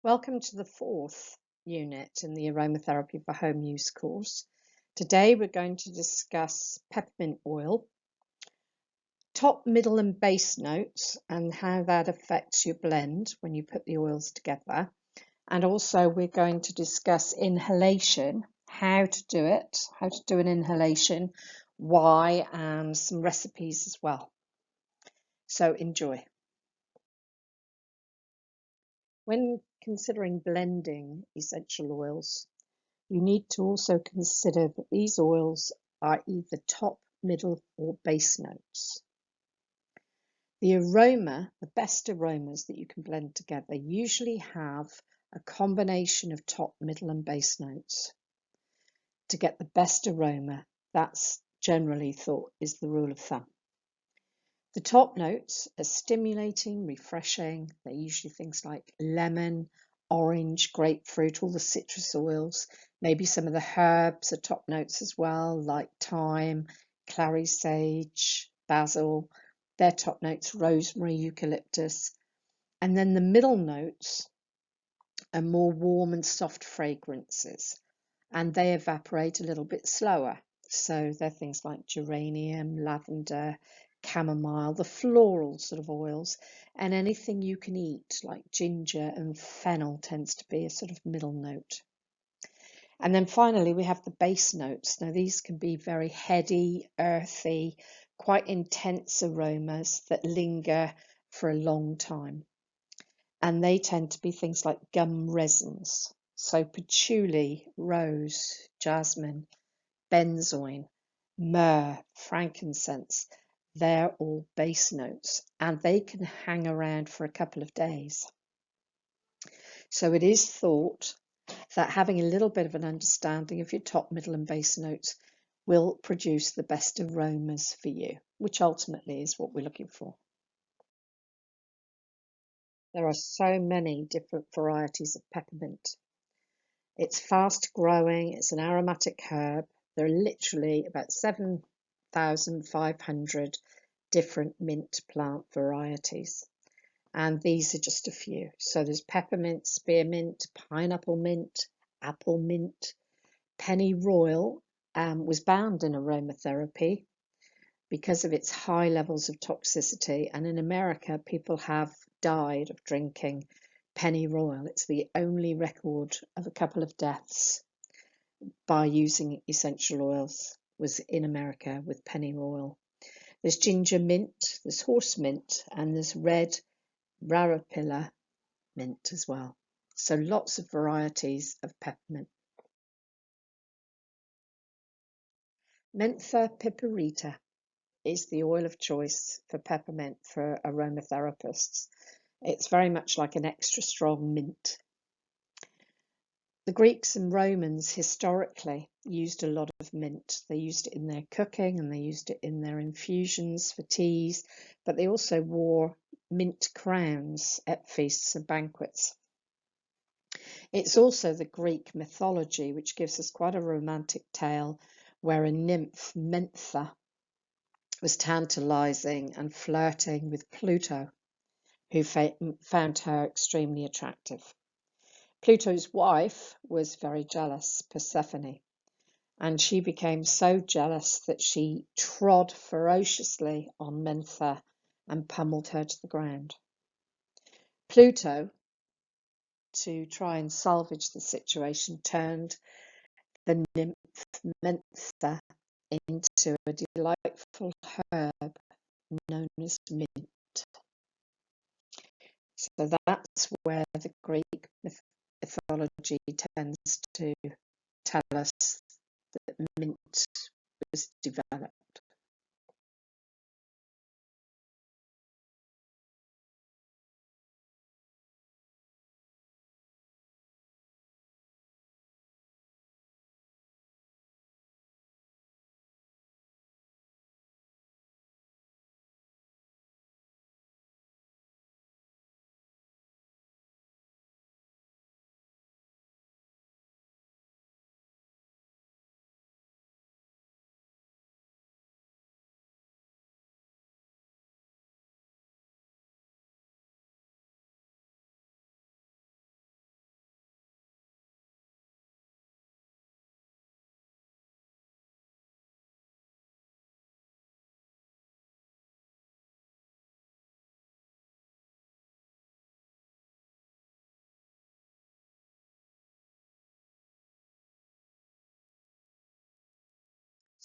Welcome to the fourth unit in the Aromatherapy for Home Use course. Today we're going to discuss peppermint oil, top, middle and base notes and how that affects your blend when you put the oils together. And also we're going to discuss inhalation, how to do it, how to do an inhalation, why, and some recipes as well. So enjoy. When considering blending essential oils, you need to also consider that these oils are either top, middle or base notes. The aroma, the best aromas that you can blend together usually have a combination of top, middle and base notes. To get the best aroma, that's generally thought is the rule of thumb. The top notes are stimulating, refreshing. They're usually things like lemon, orange, grapefruit, all the citrus oils. Maybe some of the herbs are top notes as well, like thyme, clary sage, basil. They're top notes, rosemary, eucalyptus. And then the middle notes are more warm and soft fragrances, and they evaporate a little bit slower. So they're things like geranium, lavender, chamomile, the floral sort of oils, and anything you can eat like ginger and fennel tends to be a sort of middle note. And then finally we have the base notes. Now these can be very heady, earthy, quite intense aromas that linger for a long time. And they tend to be things like gum resins. So patchouli, rose, jasmine, benzoin, myrrh, frankincense, they're all base notes and they can hang around for a couple of days. So it is thought that having a little bit of an understanding of your top, middle and base notes will produce the best aromas for you, which ultimately is what we're looking for. There are so many different varieties of peppermint. It's fast growing, it's an aromatic herb. There are literally about 7,500 different mint plant varieties. And these are just a few. So there's peppermint, spearmint, pineapple mint, apple mint. Pennyroyal was banned in aromatherapy because of its high levels of toxicity. And in America, people have died of drinking pennyroyal. It's the only record of a couple of deaths by using essential oils was in America with pennyroyal. There's ginger mint, there's horse mint, and there's red rarapilla mint as well. So lots of varieties of peppermint. Mentha piperita is the oil of choice for peppermint for aromatherapists. It's very much like an extra strong mint. The Greeks and Romans historically used a lot of mint. They used it in their cooking and they used it in their infusions for teas, but they also wore mint crowns at feasts and banquets. It's also the Greek mythology, which gives us quite a romantic tale where a nymph, Mentha, was tantalizing and flirting with Pluto, who found her extremely attractive. Pluto's wife was very jealous, Persephone, and she became so jealous that she trod ferociously on Mentha and pummeled her to the ground. Pluto, to try and salvage the situation, turned the nymph Mentha into a delightful herb known as mint. So that's where the Greek mythology tends to tell us that mint was developed.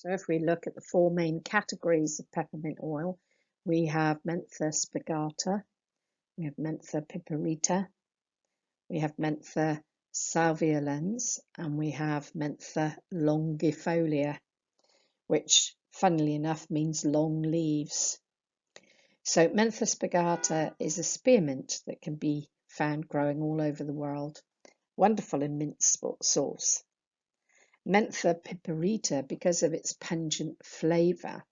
So if we look at the four main categories of peppermint oil, we have Mentha spigata, we have Mentha piperita, we have Mentha salviolens, and we have Mentha longifolia, which funnily enough means long leaves. So Mentha spigata is a spearmint that can be found growing all over the world. Wonderful in mint sauce. Mentha piperita, because of its pungent flavour,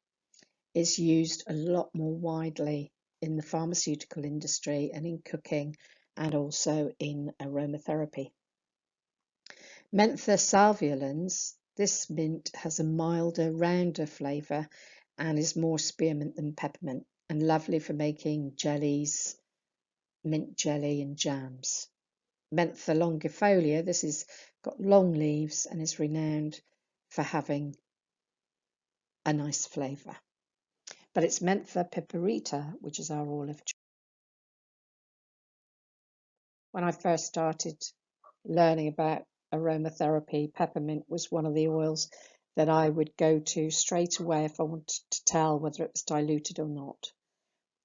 is used a lot more widely in the pharmaceutical industry and in cooking and also in aromatherapy. Mentha salviolens, this mint has a milder, rounder flavour and is more spearmint than peppermint, and lovely for making jellies, mint jelly and jams. Mentha longifolia, this has got long leaves and is renowned for having a nice flavour. But it's Mentha piperita, which is our oil of choice. When I first started learning about aromatherapy, peppermint was one of the oils that I would go to straight away if I wanted to tell whether it was diluted or not.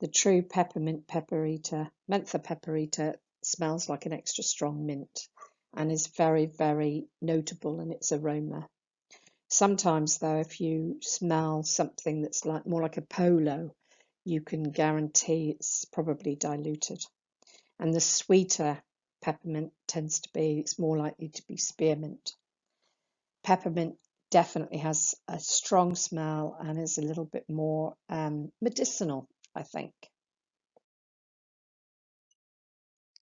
The true peppermint piperita, Mentha piperita, smells like an extra strong mint and is very, very notable in its aroma. Sometimes, though, if you smell something that's more like a polo, you can guarantee it's probably diluted. And the sweeter peppermint tends to be, it's more likely to be spearmint. Peppermint definitely has a strong smell and is a little bit more medicinal, I think.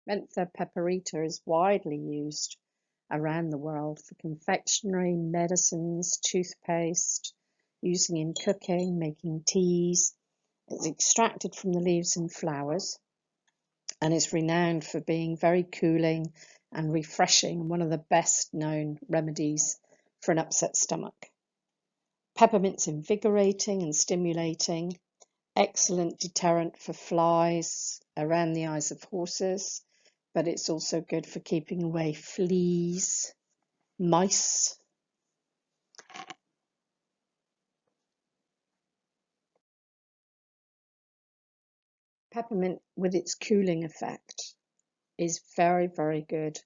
Mentha piperita is widely used around the world for confectionery, medicines, toothpaste, using in cooking, making teas. It's extracted from the leaves and flowers and is renowned for being very cooling and refreshing, and one of the best known remedies for an upset stomach. Peppermint's invigorating and stimulating, excellent deterrent for flies around the eyes of horses, but it's also good for keeping away fleas, mice. Peppermint, with its cooling effect, is very, very good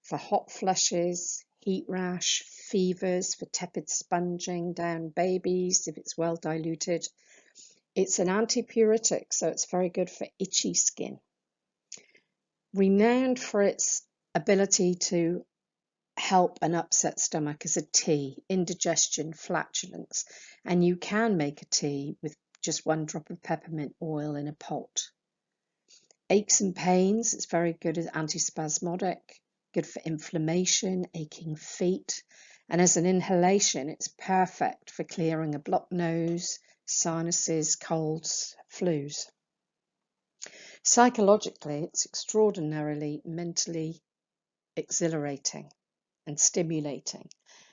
for hot flushes, heat rash, fevers, for tepid sponging down babies if it's well diluted. It's an antipyretic, so it's very good for itchy skin. Renowned for its ability to help an upset stomach as a tea, indigestion, flatulence, and you can make a tea with just 1 drop of peppermint oil in a pot. Aches and pains, it's very good as antispasmodic, good for inflammation, aching feet, and as an inhalation, it's perfect for clearing a blocked nose, sinuses, colds, flus. Psychologically, it's extraordinarily mentally exhilarating and stimulating.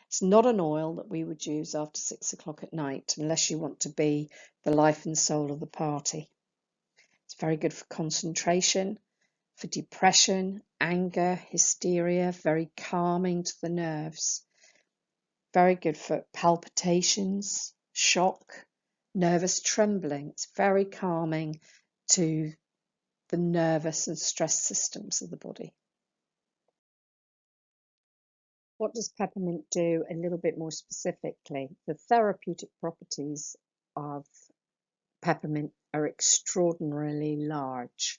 It's not an oil that we would use after 6 o'clock at night unless you want to be the life and soul of the party. It's very good for concentration, for depression, anger, hysteria, very calming to the nerves. Very good for palpitations, shock, nervous trembling. It's very calming to the nervous and stress systems of the body. What does peppermint do a little bit more specifically? The therapeutic properties of peppermint are extraordinarily large,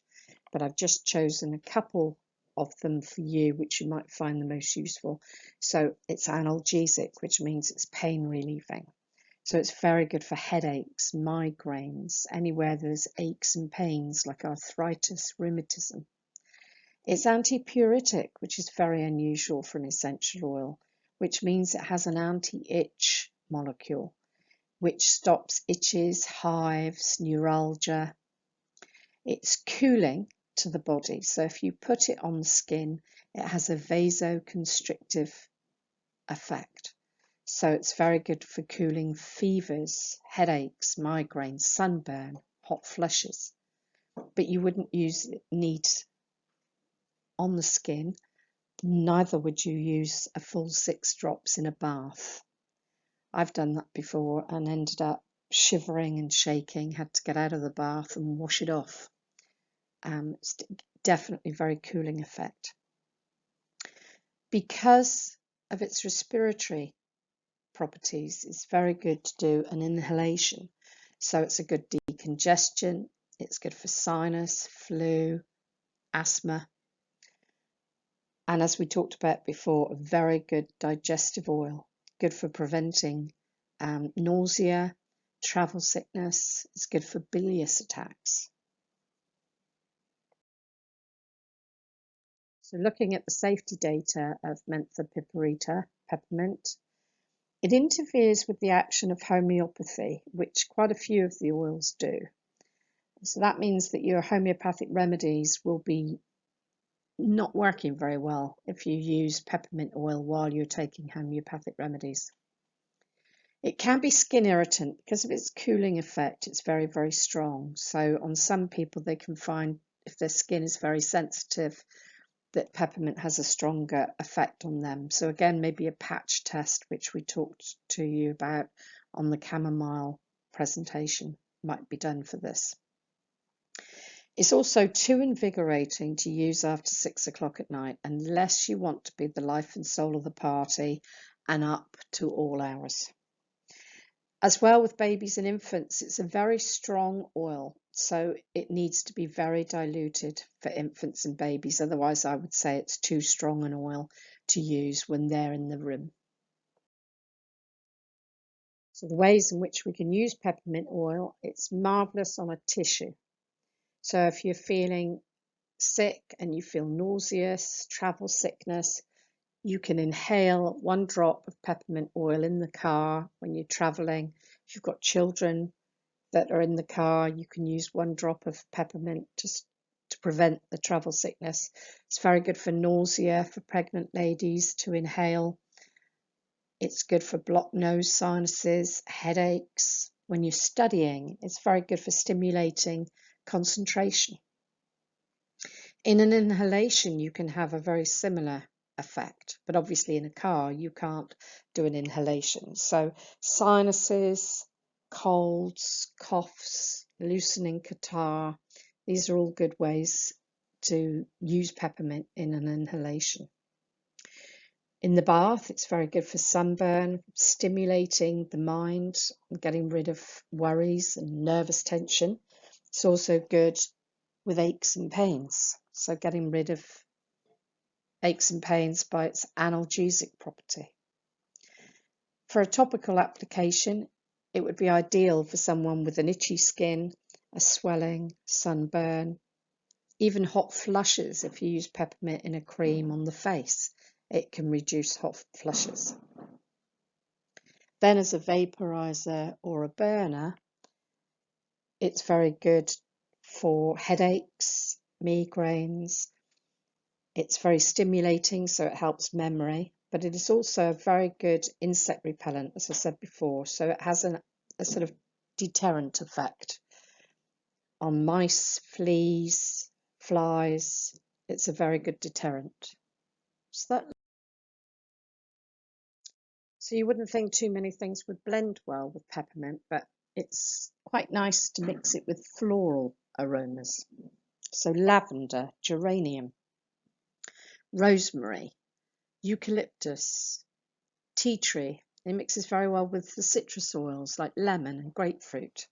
but I've just chosen a couple of them for you, which you might find the most useful. So it's analgesic, which means it's pain relieving. So it's very good for headaches, migraines, anywhere there's aches and pains like arthritis, rheumatism. It's antipyretic, which is very unusual for an essential oil, which means it has an anti-itch molecule, which stops itches, hives, neuralgia. It's cooling to the body, so if you put it on the skin, it has a vasoconstrictive effect. So it's very good for cooling fevers, headaches, migraines, sunburn, hot flushes. But you wouldn't use it neat on the skin, neither would you use a full 6 drops in a bath. I've done that before and ended up shivering and shaking, had to get out of the bath and wash it off. It's definitely very cooling effect. Because of its respiratory properties, it's very good to do an inhalation. So it's a good decongestion, it's good for sinus, flu, asthma. And as we talked about before, a very good digestive oil, good for preventing nausea, travel sickness. It's good for bilious attacks. So looking at the safety data of mentha piperita, peppermint, it interferes with the action of homeopathy, which quite a few of the oils do. So that means that your homeopathic remedies will be not working very well if you use peppermint oil while you're taking homeopathic remedies. It can be skin irritant because of its cooling effect. It's very, very strong. So on some people, they can find if their skin is very sensitive that peppermint has a stronger effect on them. So again, maybe a patch test, which we talked to you about on the chamomile presentation, might be done for this. It's also too invigorating to use after 6 o'clock at night unless you want to be the life and soul of the party and up to all hours. As well with babies and infants, it's a very strong oil, so it needs to be very diluted for infants and babies. Otherwise, I would say it's too strong an oil to use when they're in the room. So the ways in which we can use peppermint oil, it's marvellous on a tissue. So if you're feeling sick and you feel nauseous, travel sickness, you can inhale 1 drop of peppermint oil in the car when you're traveling. If you've got children that are in the car, you can use 1 drop of peppermint just to prevent the travel sickness. It's very good for nausea for pregnant ladies to inhale. It's good for blocked nose, sinuses, headaches. When you're studying, it's very good for stimulating concentration. In an inhalation, you can have a very similar effect, but obviously in a car, you can't do an inhalation. So sinuses, colds, coughs, loosening catarrh, these are all good ways to use peppermint in an inhalation. In the bath, it's very good for sunburn, stimulating the mind, getting rid of worries and nervous tension. It's also good with aches and pains, so getting rid of aches and pains by its analgesic property. For a topical application, it would be ideal for someone with an itchy skin, a swelling, sunburn, even hot flushes. If you use peppermint in a cream on the face, it can reduce hot flushes. Then as a vaporizer or a burner, it's very good for headaches, migraines. It's very stimulating, so it helps memory, but it is also a very good insect repellent, as I said before. So it has a sort of deterrent effect on mice, fleas, flies. It's a very good deterrent. So you wouldn't think too many things would blend well with peppermint, but it's quite nice to mix it with floral aromas. So lavender, geranium, rosemary, eucalyptus, tea tree. It mixes very well with the citrus oils like lemon and grapefruit.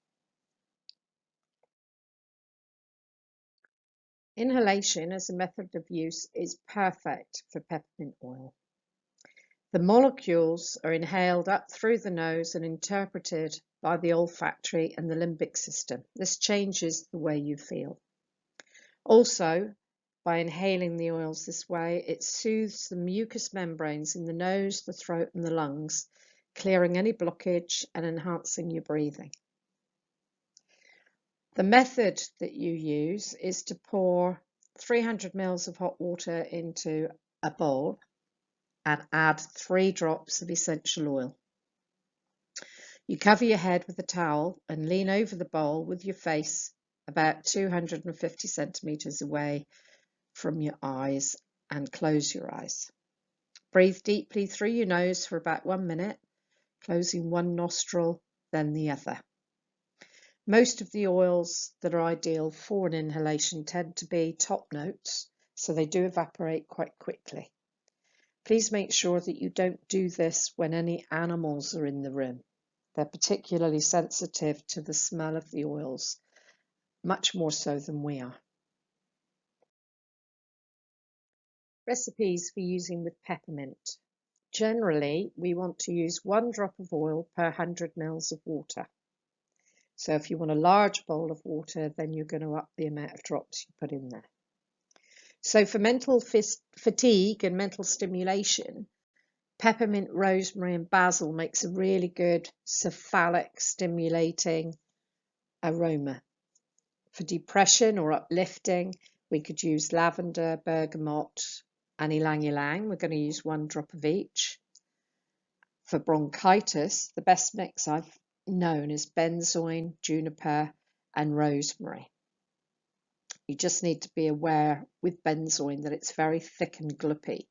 Inhalation as a method of use is perfect for peppermint oil. The molecules are inhaled up through the nose and interpreted by the olfactory and the limbic system. This changes the way you feel. Also, by inhaling the oils this way, it soothes the mucous membranes in the nose, the throat and the lungs, clearing any blockage and enhancing your breathing. The method that you use is to pour 300 ml of hot water into a bowl and add 3 drops of essential oil. You cover your head with a towel and lean over the bowl with your face about 250 centimeters away from your eyes and close your eyes. Breathe deeply through your nose for about 1 minute. closing one nostril, then the other. Most of the oils that are ideal for an inhalation tend to be top notes, so they do evaporate quite quickly. Please make sure that you don't do this when any animals are in the room. They're particularly sensitive to the smell of the oils, much more so than we are. Recipes for using with peppermint. Generally, we want to use 1 drop of oil per 100 ml of water. So if you want a large bowl of water, then you're going to up the amount of drops you put in there. So for mental fatigue and mental stimulation, peppermint, rosemary and basil makes a really good cephalic stimulating aroma. For depression or uplifting, we could use lavender, bergamot and ylang ylang. We're going to use 1 drop of each. For bronchitis, the best mix I've known is benzoin, juniper and rosemary. You just need to be aware with benzoin that it's very thick and gloopy.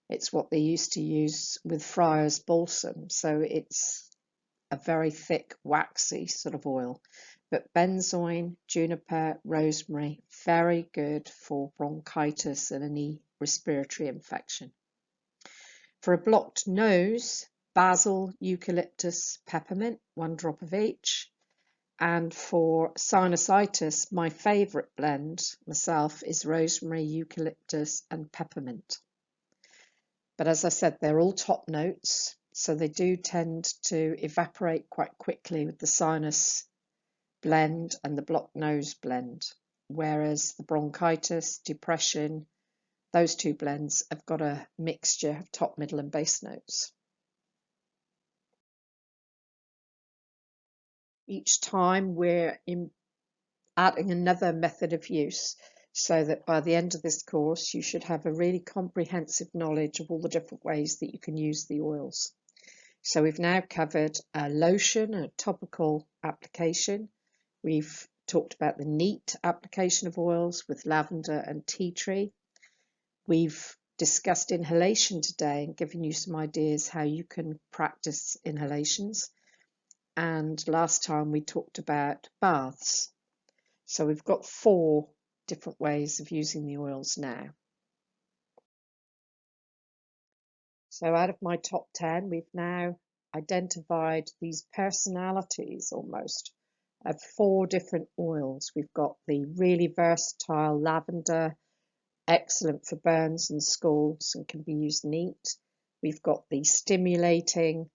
It's what they used to use with Friar's balsam, so it's a very thick, waxy sort of oil. But benzoin, juniper, rosemary, very good for bronchitis and any respiratory infection. For a blocked nose, basil, eucalyptus, peppermint, 1 drop of each. And for sinusitis, my favourite blend myself is rosemary, eucalyptus and peppermint. But as I said, they're all top notes, so they do tend to evaporate quite quickly with the sinus blend and the blocked nose blend, whereas the bronchitis, depression, those 2 blends have got a mixture of top, middle and base notes. Each time we're adding another method of use, so that by the end of this course you should have a really comprehensive knowledge of all the different ways that you can use the oils. So we've now covered a lotion, a topical application. We've talked about the neat application of oils with lavender and tea tree. We've discussed inhalation today and given you some ideas how you can practice inhalations. And last time we talked about baths. So we've got 4 different ways of using the oils now. So out of my top 10, we've now identified these personalities almost of 4 different oils. We've got the really versatile lavender, excellent for burns and scalds and can be used neat. We've got the stimulating,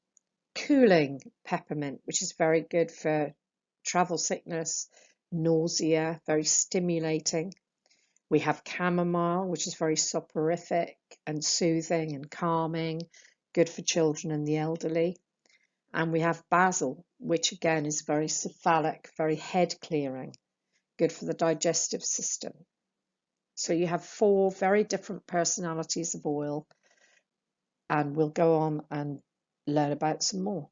cooling peppermint, which is very good for travel sickness, nausea, very stimulating. We have chamomile, which is very soporific and soothing and calming, good for children and the elderly. And we have basil, which again is very cephalic, very head clearing, good for the digestive system. So you have 4 very different personalities of oil, and we'll go on and learn about some more.